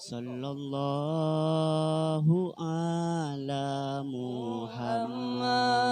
Sallallahu ala Muhammad.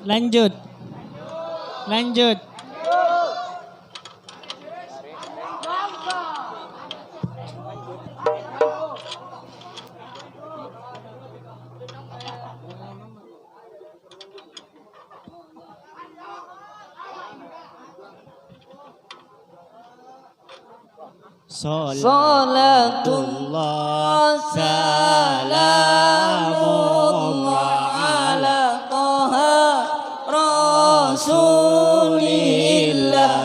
Lanjut. Lanjut. Salatullah salamullah ala Taha Rasulillah.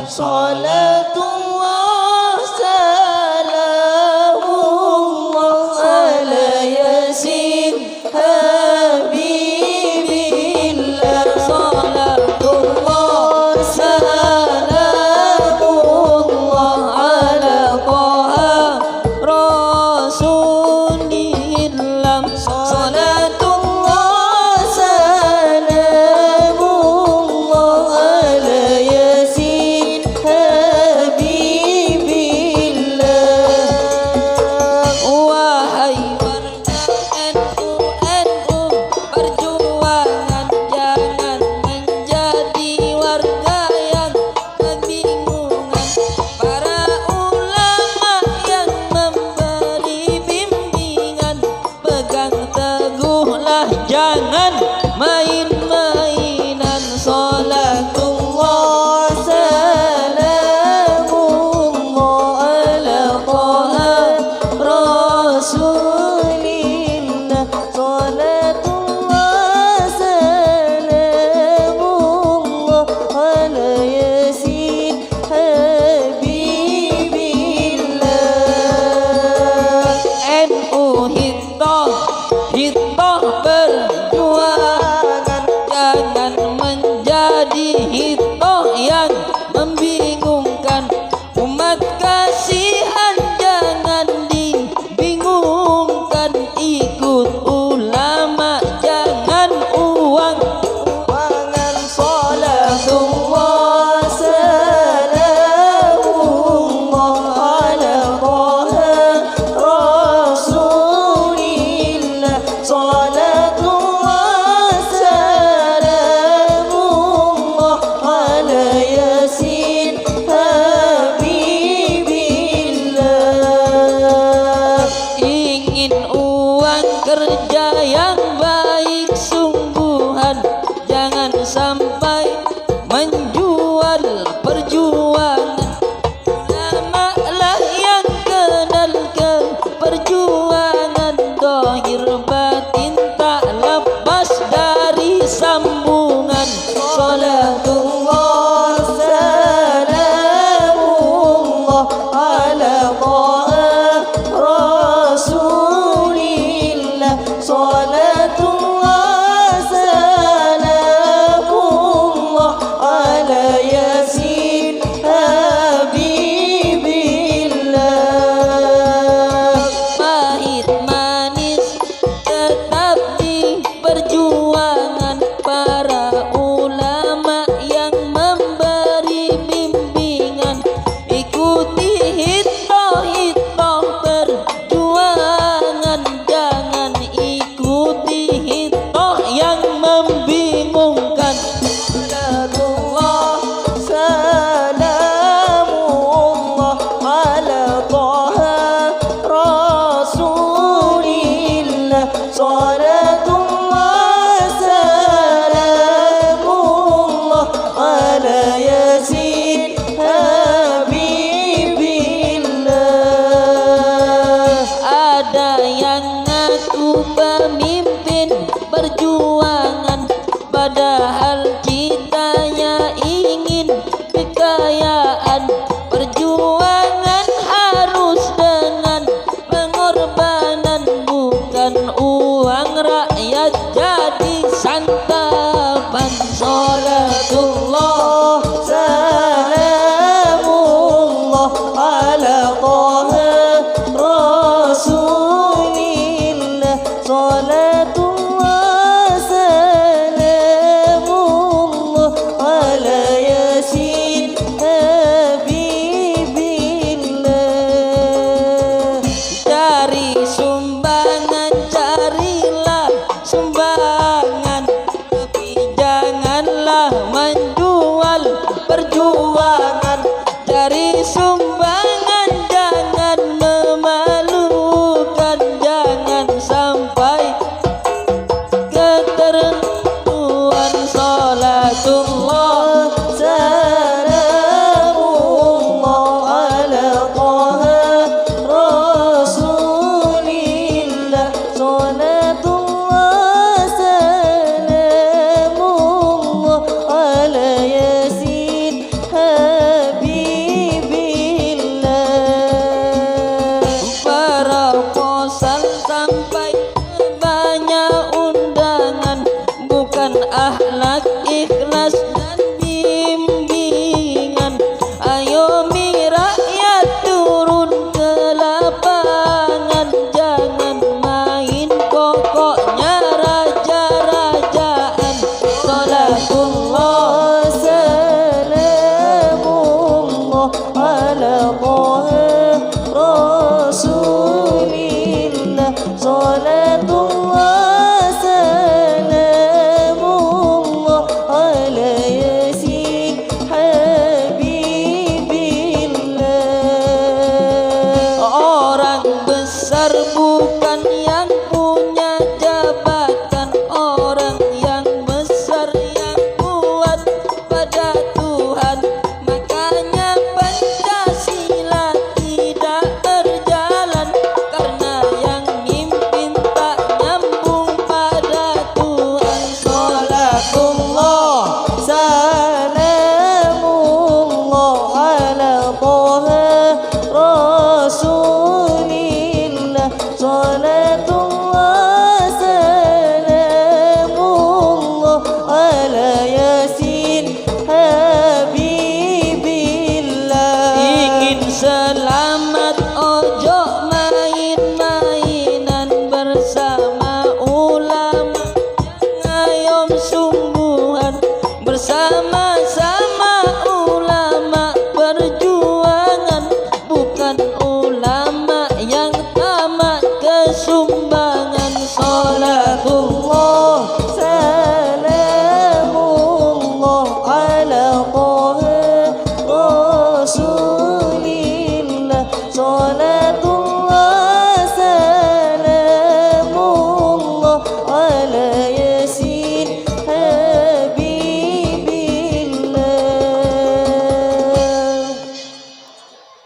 Salatullah salamullah ala Yasin Habibillah. Salatullah salamullah ala Taha Rasulillah. Salatullah salamullah ala Yasin Habibillah. Wahai warga NU, perjuangan jangan menjadi warga yang kebingungan. Para ulama yang memberi bimbingan, pegang teguhlah jangan main-mainan. Salatullah salamullah ala Taha Rasulillah. Salatullah salamullah ala Yasin Habibillah. NU hitoh perjuangan jangan menjadi hitoh yang membingungkan. Umat kasihan jangan dibingungkan. Ikut ulama jangan uang-uangan. Salatullah salamullah ala Taha Rasulillah. Salatullah salamullah ala Yasin Habibillah. Ingin uang kerja yang baik sungguhan, jangan sampai menjual perjuangan. Ulama lah yang kenal ke perjuangan, dohir batin tak lepas dari sambungan. Salatullah salamullah ala Taha Rasulillah. Salatullah salamullah ala Yasin Habibillah. Pahit manis tetap di perjuangan. Para ulama yang memberi bimbingan, ikuti hitoh-hitoh perjuangan. Jangan ikuti hitoh yang membingungkan. Salatullah salamullah ala Taha Rasulillah. Salatullah salamullah ala Yasin Habibillah. Ada yang ngaku pemimpin perjuangan, padahal citanya ingin kekayaan. Perjuangan harus dengan pengorbanan, bukan uang rakyat jadi santapan. Salatullah salamullah ala Taha Rasul Salatullah salamullah ala yasin habibillah. Orang besar bukan yang punya jabatan, orang yang besar yang kuat pada Tuhan. Makanya Pancasila tidak berjalan karena yang mimpin tak nyambung pada Tuhan. Salatullah salamullah ala Toha Rasulillah. Salatullah salamullah ala yasin habibillah. Ingin selamat ojo main-mainan bersama ulama ngayom sungguhan. Bersama-sama ulama perjuangan, bukan ulama yang tamak kesumbangan. Salatullah salamullah ala Toha Rasulillah. Salatullah salamullah ala yasin habibillah.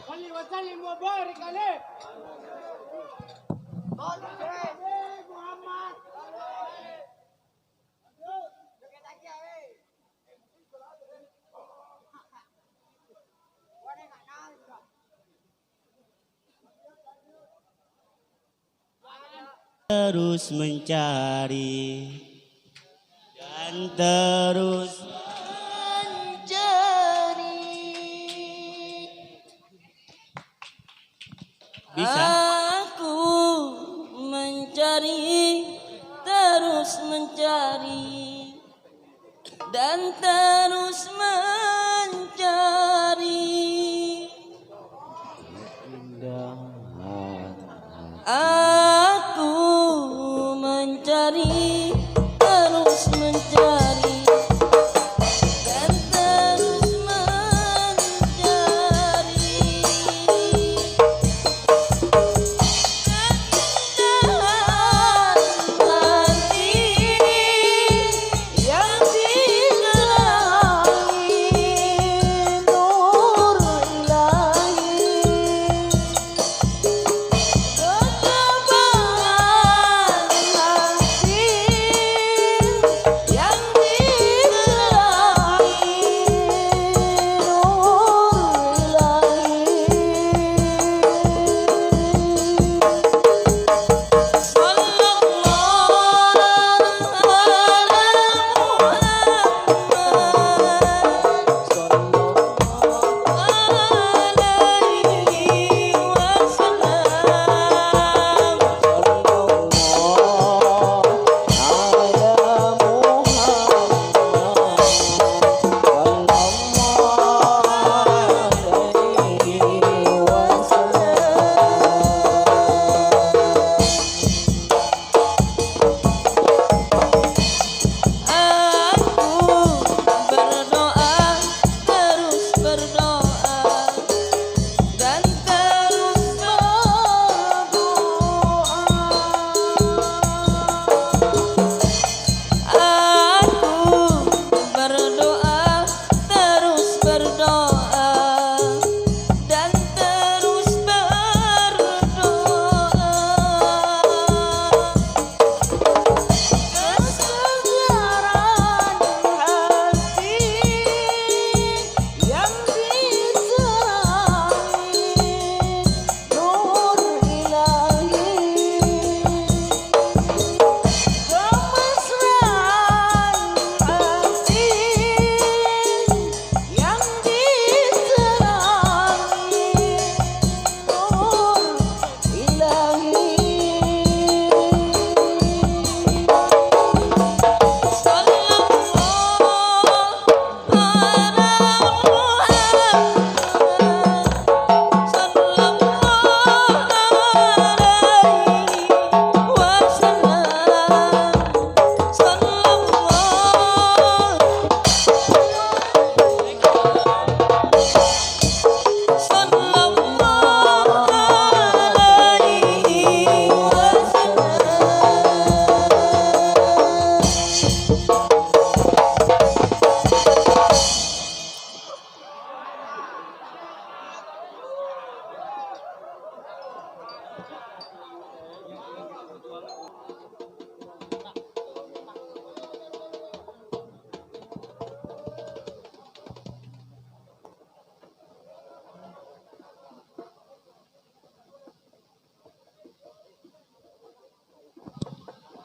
صلي وسلم وبارك عليه محمد. Terus mencari dan terus bisa. Aku mencari, terus mencari, dan terus mencari. Aku mencari, terus mencari, dan terus mencari. Yang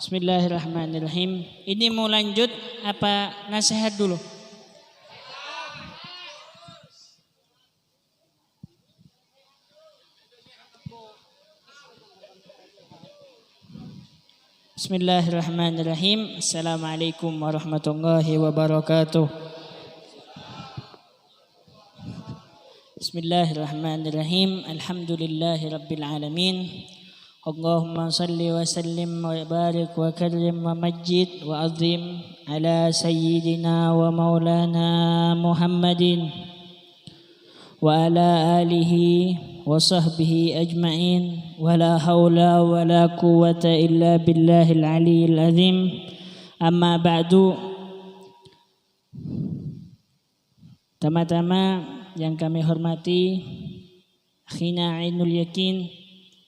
Bismillahirrahmanirrahim. Ini mau lanjut apa nasihat dulu? Bismillahirrahmanirrahim. Assalamualaikum warahmatullahi wabarakatuh. Bismillahirrahmanirrahim. Alhamdulillahi rabbil alamin. Allahumma salli wa sallim wa barik wa karrim wa majid wa azim ala sayyidina wa maulana Muhammadin wa ala alihi wa sahbihi ajma'in wa la hawla wa la quwwata illa billahil aliyyil azim. Amma ba'du. Tama-tama yang kami hormati Akhina Ainul Yakin,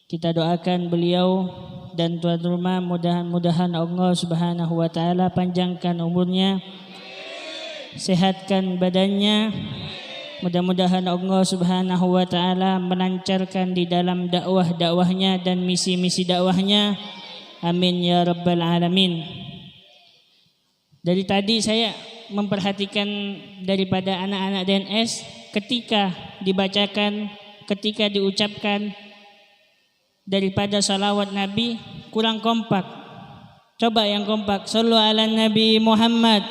kita doakan beliau dan tuan rumah mudah-mudahan Allah Subhanahu wa taala panjangkan umurnya, sehatkan badannya. Mudah-mudahan Allah Subhanahu wa taala melancarkan di dalam dakwahnya dan misi-misi dakwahnya. Amin ya rabbal alamin. Dari tadi saya memperhatikan daripada anak-anak DNS ketika dibacakan, ketika diucapkan daripada salawat Nabi kurang kompak. Coba yang kompak, sallu ala Nabi Muhammad.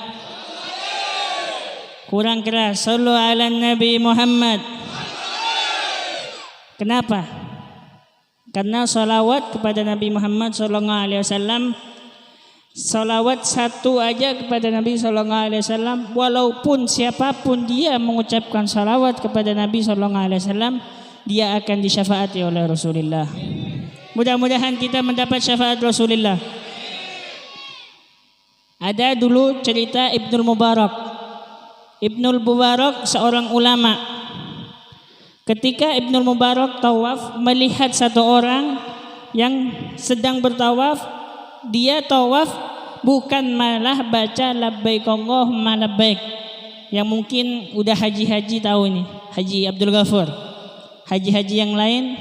Kurang keras, sallu ala Nabi Muhammad. Kenapa? Karena salawat kepada Nabi Muhammad sallallahu alaihi wasallam, salawat satu aja kepada Nabi sallallahu alaihi wasallam, walaupun siapapun dia mengucapkan salawat kepada Nabi sallallahu alaihi wasallam, dia akan disyafaati oleh Rasulullah. Mudah-mudahan kita mendapat syafaat Rasulullah. Ada dulu cerita Ibnul Mubarak. Ibnul Mubarak seorang ulama. Ketika Ibnul Mubarak tawaf melihat satu orang yang sedang bertawaf, dia tawaf bukan malah baca labbaik Allahumma labbaik. Yang mungkin udah haji-haji tahu ini, Haji Abdul Ghafur. Haji-haji yang lain,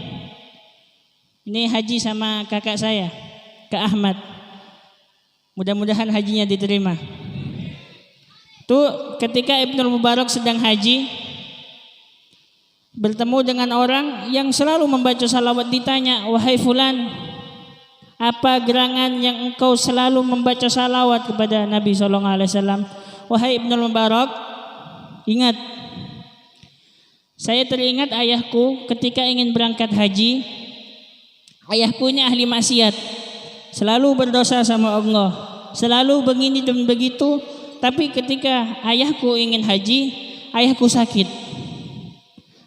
ini haji sama kakak saya, Kak Ahmad. Mudah-mudahan hajinya diterima. Tuh ketika Ibnul Mubarak sedang haji, bertemu dengan orang yang selalu membaca salawat, ditanya, wahai fulan, apa gerangan yang engkau selalu membaca salawat kepada Nabi SAW? Wahai Ibnul Mubarak, ingat, saya teringat ayahku ketika ingin berangkat haji. Ayahku ini ahli maksiat, selalu berdosa sama Allah, selalu begini dan begitu. Tapi ketika ayahku ingin haji, ayahku sakit.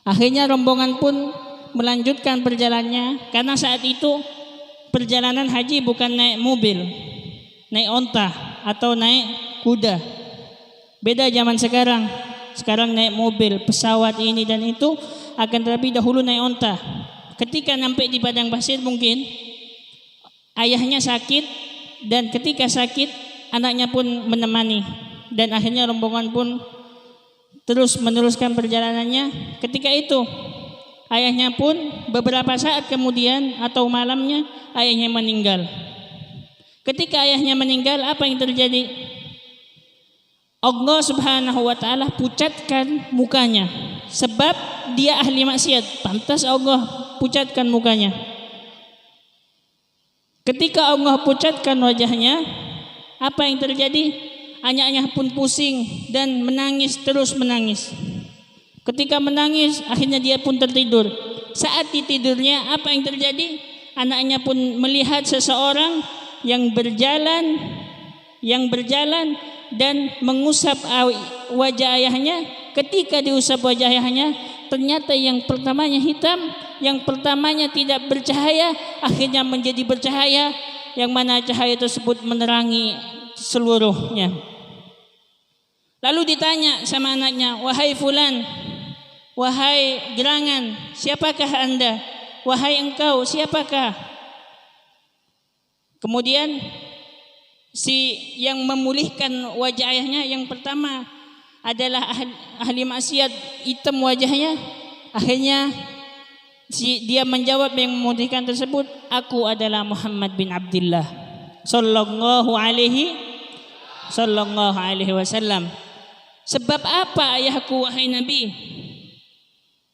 Akhirnya rombongan pun melanjutkan perjalanannya, karena saat itu perjalanan haji bukan naik mobil, naik onta atau naik kuda. Beda zaman sekarang. Sekarang naik mobil, pesawat ini dan itu, akan tetapi dahulu naik onta. Ketika sampai di padang pasir mungkin ayahnya sakit, dan ketika sakit anaknya pun menemani, dan akhirnya rombongan pun terus meneruskan perjalanannya. Ketika itu ayahnya pun beberapa saat kemudian atau malamnya ayahnya meninggal. Ketika ayahnya meninggal, apa yang terjadi? Allah Subhanahu wa taala pucatkan mukanya, sebab dia ahli maksiat, pantas Allah pucatkan mukanya. Ketika Allah pucatkan wajahnya, apa yang terjadi? Anaknya pun pusing dan menangis, terus menangis. Ketika menangis, akhirnya dia pun tertidur. Saat di tidurnya, apa yang terjadi? Anaknya pun melihat seseorang yang berjalan dan mengusap wajah ayahnya. Ketika diusap wajah ayahnya, ternyata yang pertamanya hitam, yang pertamanya tidak bercahaya, akhirnya menjadi bercahaya, yang mana cahaya tersebut menerangi seluruhnya. Lalu ditanya sama anaknya, wahai fulan, wahai gerangan, siapakah anda? Wahai engkau, siapakah? Kemudian si yang memulihkan wajah ayahnya yang pertama adalah ahli maksiat, hitam wajahnya. Akhirnya dia menjawab yang memulihkan tersebut, aku adalah Muhammad bin Abdullah. sallallahu alaihi wasallam. Sebab apa ayahku wahai Nabi?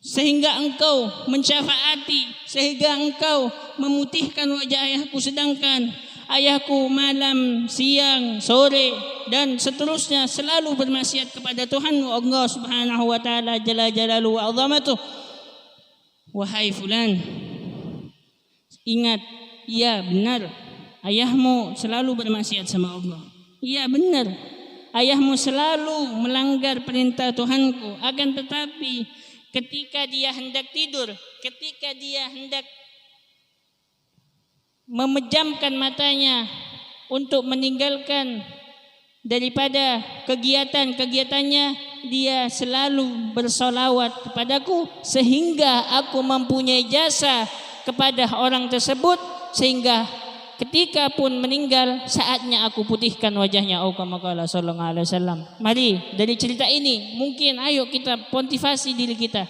Sehingga engkau mensyafaati, sehingga engkau memutihkan wajah ayahku, sedangkan ayahku malam, siang, sore dan seterusnya selalu bermaksiat kepada Tuhanmu Allah Subhanahu wa taala jalla jalaluhu wa azamatuh. Wahai fulan, ingat, ya benar, ayahmu selalu bermaksiat sama Allah. Iya benar, ayahmu selalu melanggar perintah Tuhanku. Akan tetapi ketika dia hendak tidur, ketika dia hendak memejamkan matanya untuk meninggalkan daripada kegiatan-kegiatannya, dia selalu bersolawat kepadaku sehingga aku mempunyai jasa kepada orang tersebut, sehingga ketika pun meninggal saatnya aku putihkan wajahnya. Oh kama qala sallallahu alaihi wasallam. Mari dari cerita ini mungkin ayo kita motivasi diri kita.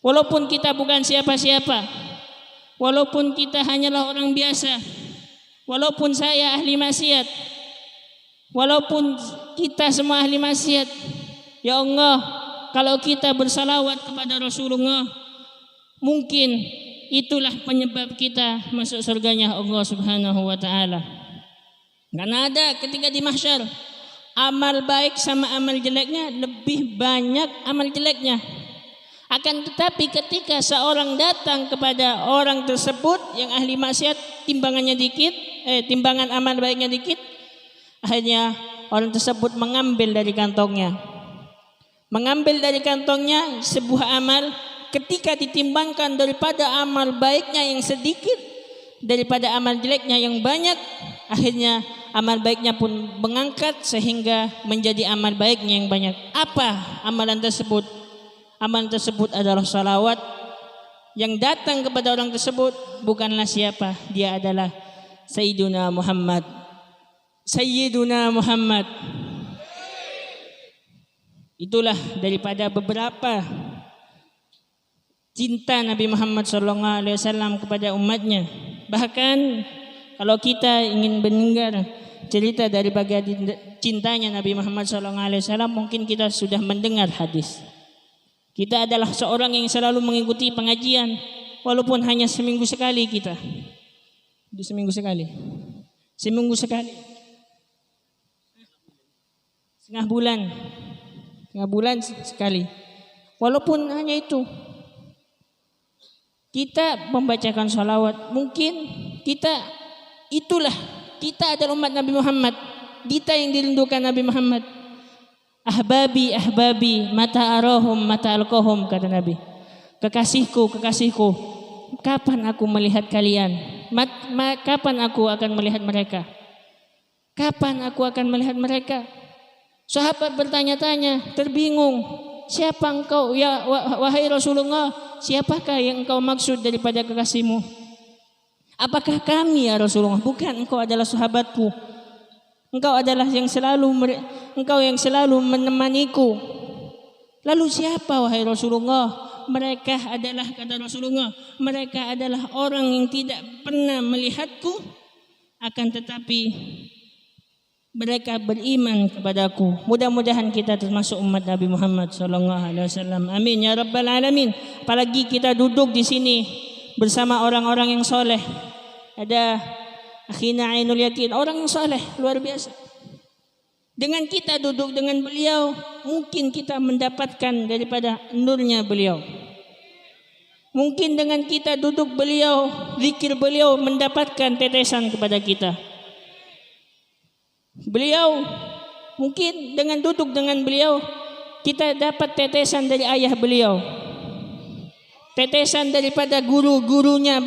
Walaupun kita bukan siapa-siapa, walaupun kita hanyalah orang biasa, walaupun saya ahli maksiat, walaupun kita semua ahli maksiat, ya Allah, kalau kita bersalawat kepada Rasulullah, mungkin itulah penyebab kita masuk surganya Allah Subhanahu wa taala. Karena ada ketika di mahsyar, amal baik sama amal jeleknya lebih banyak amal jeleknya. Akan tetapi ketika seorang datang kepada orang tersebut yang ahli maksiat, timbangannya dikit, timbangan amal baiknya dikit, akhirnya orang tersebut mengambil dari kantongnya sebuah amal. Ketika ditimbangkan daripada amal baiknya yang sedikit, daripada amal jeleknya yang banyak, akhirnya amal baiknya pun mengangkat sehingga menjadi amal baiknya yang banyak. Apa amalan tersebut? Amalan tersebut adalah salawat. Yang datang kepada orang tersebut bukanlah siapa, dia adalah Sayyiduna Muhammad. Itulah daripada beberapa cinta Nabi Muhammad SAW kepada umatnya. Bahkan kalau kita ingin mendengar cerita dari bagian cintanya Nabi Muhammad SAW, mungkin kita sudah mendengar hadis. Kita adalah seorang yang selalu mengikuti pengajian, walaupun hanya seminggu sekali kita. Seminggu sekali. Setengah bulan sekali. Walaupun hanya itu. Kita membacakan salawat. Mungkin kita adalah umat Nabi Muhammad. Kita yang dirindukan Nabi Muhammad. Ahbabi mata arahum mata alkohum, kata Nabi. Kekasihku, kapan aku melihat kalian? Kapan aku akan melihat mereka? Sahabat bertanya-tanya, terbingung. Siapa engkau ya wahai Rasulullah? Siapakah yang engkau maksud daripada kekasihmu? Apakah kami ya Rasulullah? Bukan, engkau adalah sahabatku. Engkau adalah yang selalu menemaniku. Lalu siapa wahai Rasulullah? Mereka adalah, kata Rasulullah, mereka adalah orang yang tidak pernah melihatku, akan tetapi mereka beriman kepadaku. Mudah-mudahan kita termasuk umat Nabi Muhammad SAW. Amin ya rabbal alamin. Apalagi kita duduk di sini bersama orang-orang yang soleh. Ada akhina Ainul Yakin, orang yang soleh luar biasa. Dengan kita duduk dengan beliau, mungkin kita mendapatkan daripada nurnya beliau. Mungkin dengan kita duduk beliau, zikir beliau, mendapatkan tetesan kepada kita. Beliau, mungkin dengan duduk dengan beliau, kita dapat tetesan dari ayah beliau, tetesan daripada guru-gurunya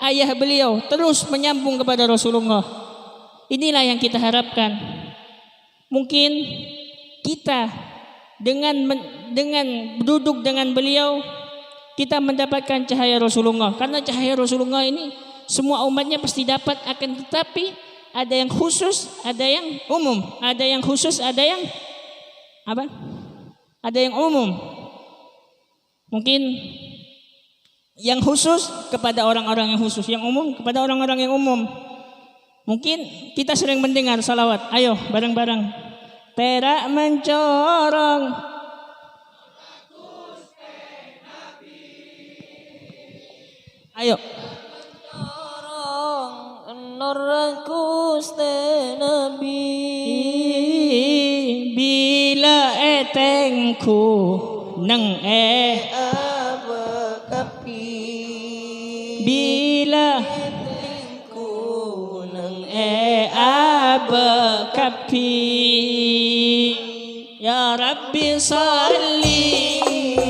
ayah beliau, terus menyambung kepada Rasulullah. Inilah yang kita harapkan. Mungkin kita dengan duduk dengan beliau, kita mendapatkan cahaya Rasulullah. Karena cahaya Rasulullah ini semua umatnya pasti dapat, akan tetapi ada yang khusus, ada yang umum. Ada yang khusus, ada yang apa? Ada yang umum. Mungkin yang khusus kepada orang-orang yang khusus, yang umum kepada orang-orang yang umum. Mungkin kita sering mendengar salawat. Ayo bareng-bareng. Terak mencorong. Ayo. Orang Gusti Nabi Bila etengku neng abakapi bila kunang abakapi ya Rabbi salli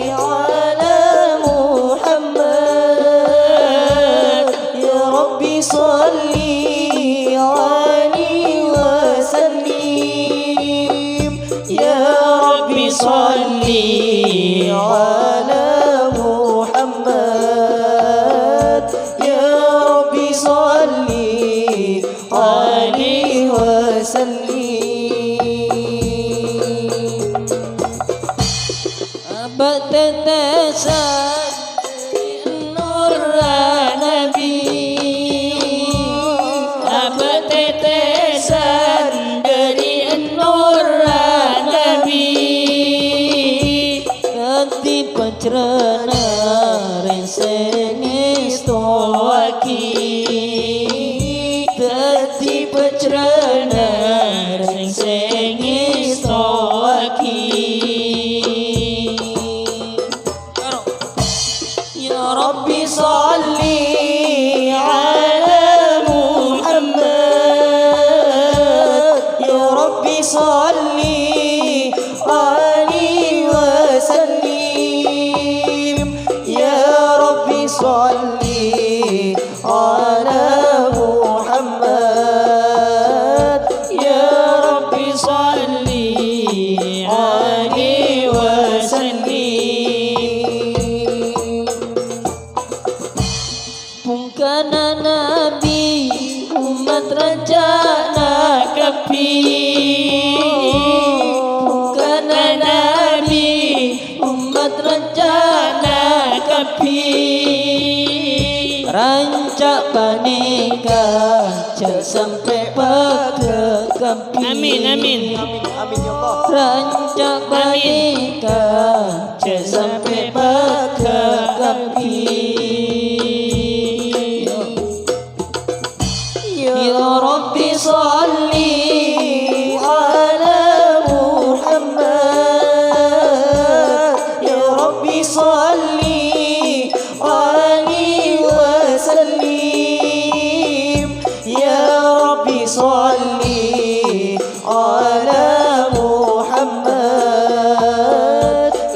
ala Muhammad ya Rabbi salli alaihi wasallim ya Rabbi salli ala Muhammad ya Rabbi salli alaihi wasallim abad tetesan nur Nabi abad tetesan dari nur Nabi ganti pancrana resengis toaki ganti pancrana resengis toaki ya Rabbi salli ala Muhammad ya Rabbi salli alaihi wasallim ya Rabbi salli ala Muhammad ya Rabbi salli alaihi wasallim pungkana Nabi umat raja nakapi pungkana Nabi umat raja nakapi rancak panika sampai pakai kampi amin amin rancak panika sampai pakai kampi ya Rabbi salli ala Muhammad ya Rabbi salli alaihi wasallim ya Rabbi salli ala Muhammad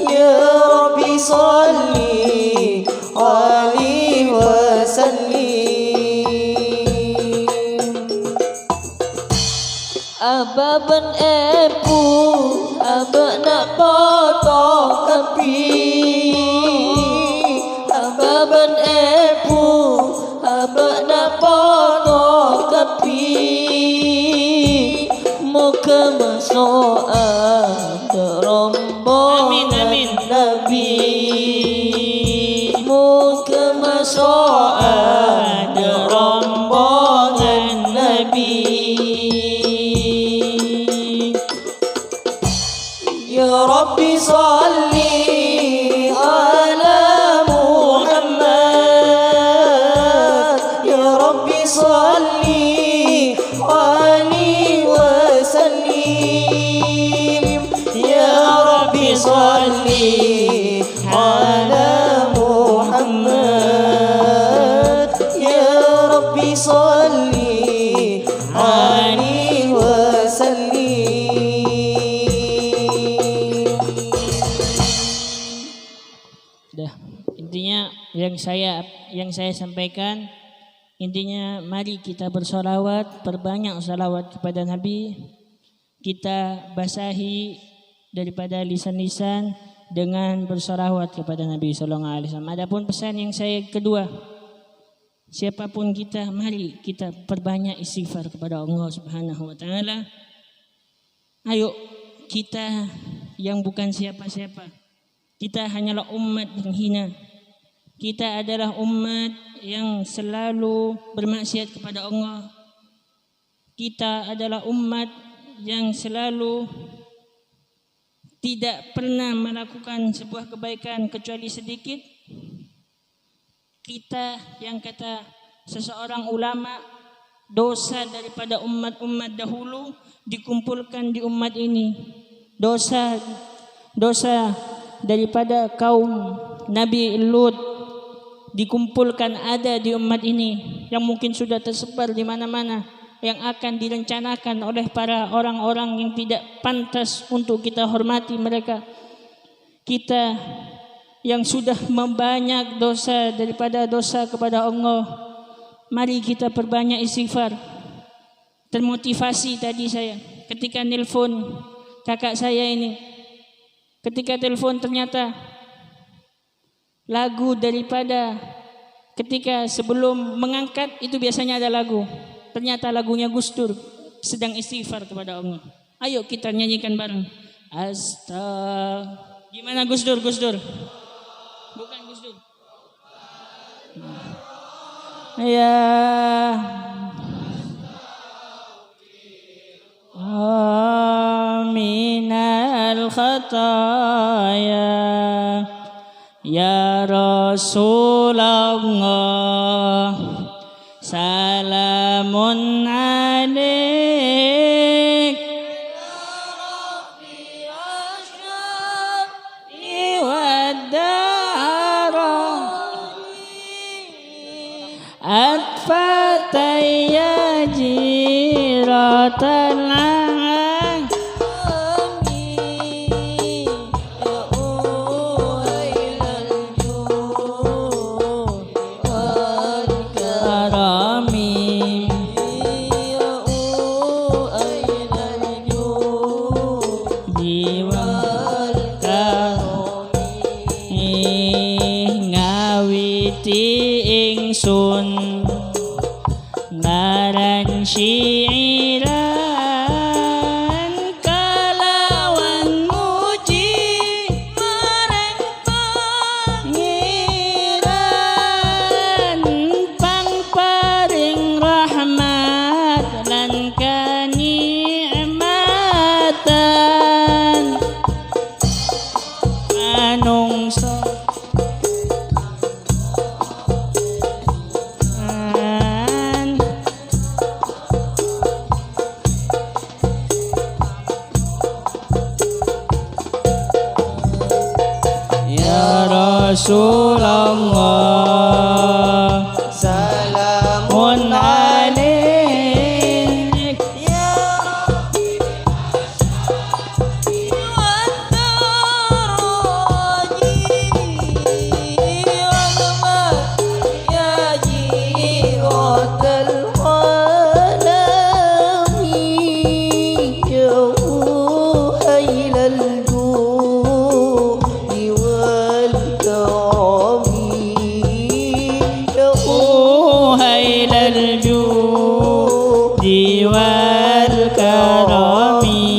ya Rabbi salli alaihi wasallim ababan epu abak nak potong kapi ababan epu abak nak potong kapi muka masuk ada rombongan Amin, amin. Nabi muka masuk ada rombongan Nabi ya Rabbi salli ala Muhammad ya Rabbi salli alaihi wasallim ya Rabbi salli ala Muhammad ya Rabbi salli alaihi wasallim Dah, intinya yang saya sampaikan intinya mari kita bersolawat, perbanyak salawat kepada Nabi. Kita basahi daripada lisan-lisan dengan bersolawat kepada Nabi sallallahu alaihi wasallam. Adapun pesan yang saya kedua, siapapun kita mari kita perbanyak istighfar kepada Allah Subhanahu wa taala. Ayo kita yang bukan siapa-siapa. Kita hanyalah umat yang hina. Kita adalah umat yang selalu bermaksiat kepada Allah. kita adalah umat yang selalu tidak pernah melakukan sebuah kebaikan kecuali sedikit. Kita yang kata seseorang ulama, dosa daripada umat-umat dahulu dikumpulkan di umat ini. Dosa daripada kaum Nabi Lut dikumpulkan ada di umat ini, yang mungkin sudah tersebar di mana-mana, yang akan direncanakan oleh para orang-orang yang tidak pantas untuk kita hormati mereka. Kita yang sudah membanyak dosa daripada dosa kepada Allah, mari kita perbanyak istighfar. Termotivasi tadi saya ketika nelpon kakak saya ini, ketika telepon ternyata lagu daripada ketika sebelum mengangkat itu biasanya ada lagu, ternyata lagunya Gus Dur sedang istighfar kepada Allah. Ayo kita nyanyikan bareng. Gimana Gus Dur? Bukan Gus Dur. Ya minal khataya ya Rasulullah, salamun alaik Atfataya jiratal ingsun ngaran syiiran kalawan muji marang pangeran pang paring rahmat lan kanikmatan manungsa Rasulullah, salamun alaik ya Rabbi ya jiratal alami ya hailal wal karami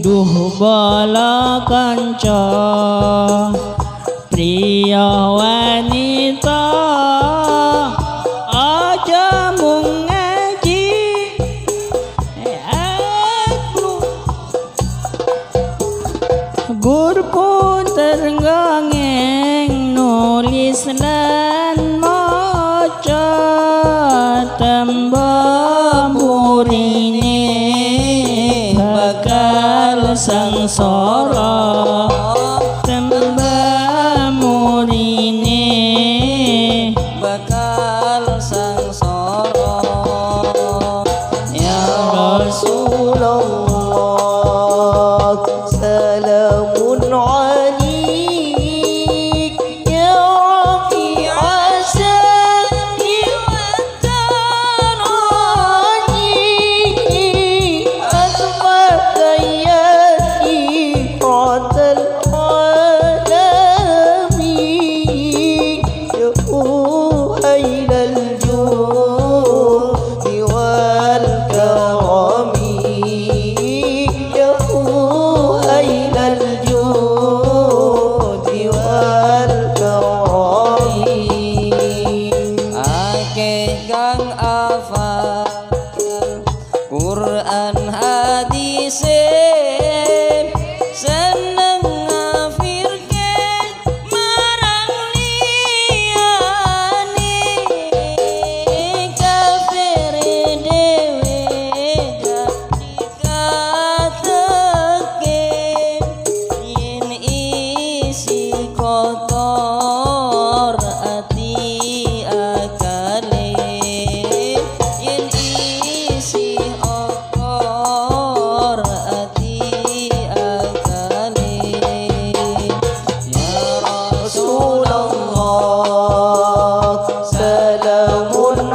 duh bala kanca priya wanita aja mung ngaji gur pun terngangeng nulis lan maca tembang murine bakal sangsara tembang murine bakal sangsara ya Rasulullah salamun alaik ya Rabbi asa kang afa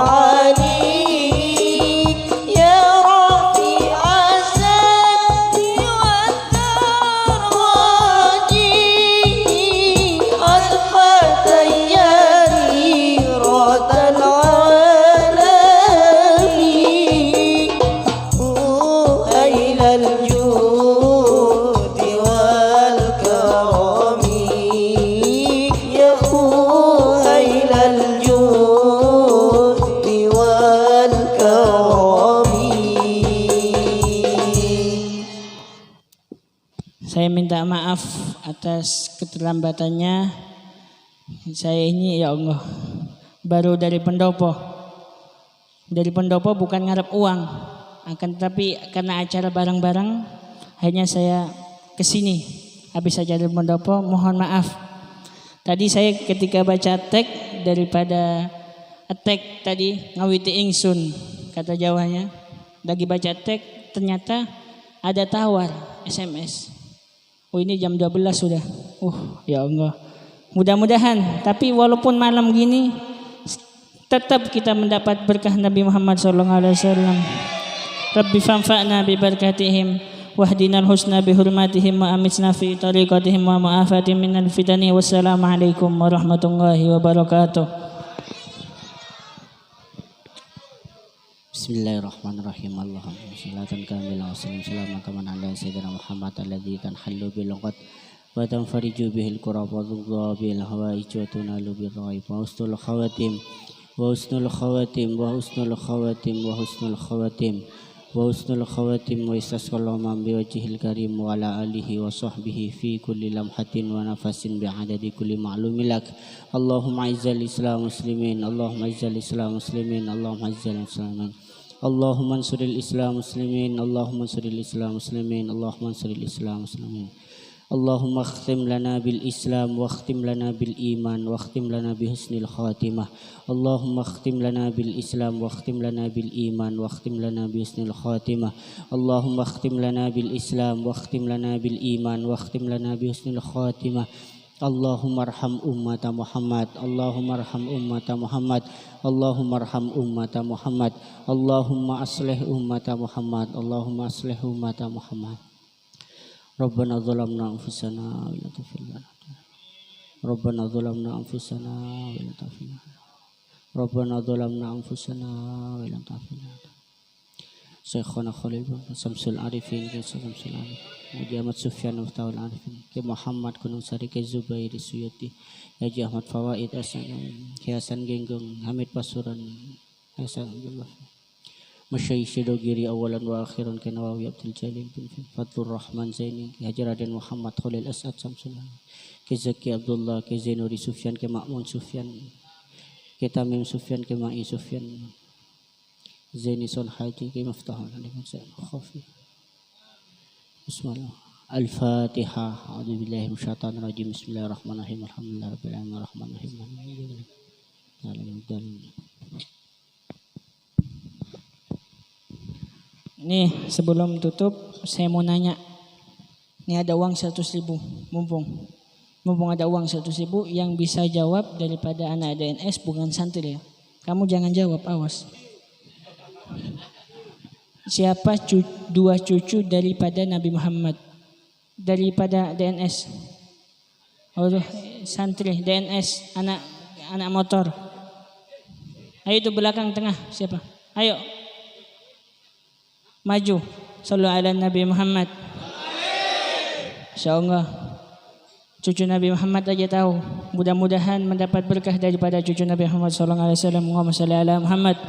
عليك يا رفيع الذات والدرجات ألفت يريرة العالم أهيل الجود والكرم يا أهيل الجود والكرم. Saya minta maaf atas keterlambatannya. Saya ini ya Allah baru dari pendopo. Dari pendopo bukan ngarep uang, akan tetapi karena acara bareng-bareng akhirnya saya kesini. Habis aja dari pendopo, mohon maaf. Tadi saya ketika baca teks daripada teks tadi ngawiti ingsun kata Jawanya. Lagi baca teks ternyata ada tawar SMS. Oh ini jam 12 sudah. Ya Allah. Mudah-mudahan tapi walaupun malam gini tetap kita mendapat berkah Nabi Muhammad SAW. Rabbi fanfa'na bi barakatihim wahdinal husna bi hurmatihim wa amitna fi tariqatihim wa ma'afatim minal fitani. Wassalamualaikum warahmatullahi wabarakatuh. Bismillahirrahmanirrahim. Allahumma sholatan kamilah wa salam kaman ala sayyidina Muhammad alladzi tanhallu bil uqad wa tanfariju bihil kurab wa dhudda bil hawaij wa tunalu bil ghaib wa husnul khawatim wa husnul khawatim wa husnul khawatim wa husnul khawatim wa husnul khawatim wa istasqallahu man bi wajhil karim wa ala alihi wa sahbihi fi kulli lamhatin wa nafasin bi adadi kulli ma'lumilak. Allahumma izzal islam muslimin, Allahumma izzal islam muslimin, Allahumma izzal muslimin. Allahumma ansuril islam muslimin, Allahumma ansuril islam muslimin, Allahumma ansuril islam muslimin. Allahumma khtim lana bil islam wa khtim lana bil iman wa khtim lana bi husnil khatimah. Allahumma khtim lana bil islam wa khtim lana bil iman wa khtim lana bi husnil khatimah. Allahumma khtim lana bil islam wa khtim lana bil iman wa khtim lana bi husnil khatimah. Allahumma arham ummata Muhammad, Allahumma arham ummata Muhammad, Allahumma arham ummata Muhammad, Allahumma aslih ummata Muhammad, Allahumma aslih ummata Muhammad. Rabbana zalamna anfusana wa la taghfir lana. Rabbana zalamna anfusana wa la taghfir lana. Rabbana zalamna anfusana wa la taghfir lana. Syekhana Khalil Samsul Arifin ke Samsul Arifin Haji Ahmad Sufyan Muftahul Arifin ke Muhammad Gunung Sari ke Zubairi Suyuti Haji Ahmad Fawaid Hasan ke Hasan Genggong Hamid Pasuran Hasan Abdullah Masyayikh Syedogiri awalan wa akhiran ke Nawawi Abdul Jalil bin Fadlur Rahman Zaini ke Haji Raden Muhammad Khalil As'ad Samsul ke Zaki Abdullah ke Zainuri Sufyan ke Ma'mun Sufyan ke Tamim Sufyan ke Ma'i Sufyan Zaini Son Haji ke Muftahul Arifin Khafi. Bismillah. Al-Fatihah. A'udzubillahi minasyaitonir rajim. Bismillahirrahmanirrahim. Alhamdulillahirabbil alamin arrahmanirrahim. Nih sebelum tutup saya mau nanya. Ini ada uang 100.000 mumpung ada uang 100.000 yang bisa jawab daripada anak DNS bukan santri ya. Kamu jangan jawab, awas. Siapa dua cucu daripada Nabi Muhammad daripada DNS? Oh, santri DNS anak motor. Ayo itu belakang tengah siapa? Ayo. Maju. Sallu ala Nabi Muhammad. Insyaallah. Cucu Nabi Muhammad aja tahu. Mudah-mudahan mendapat berkah daripada cucu Nabi Muhammad sallallahu alaihi wasallam. Allahumma shalli ala Muhammad.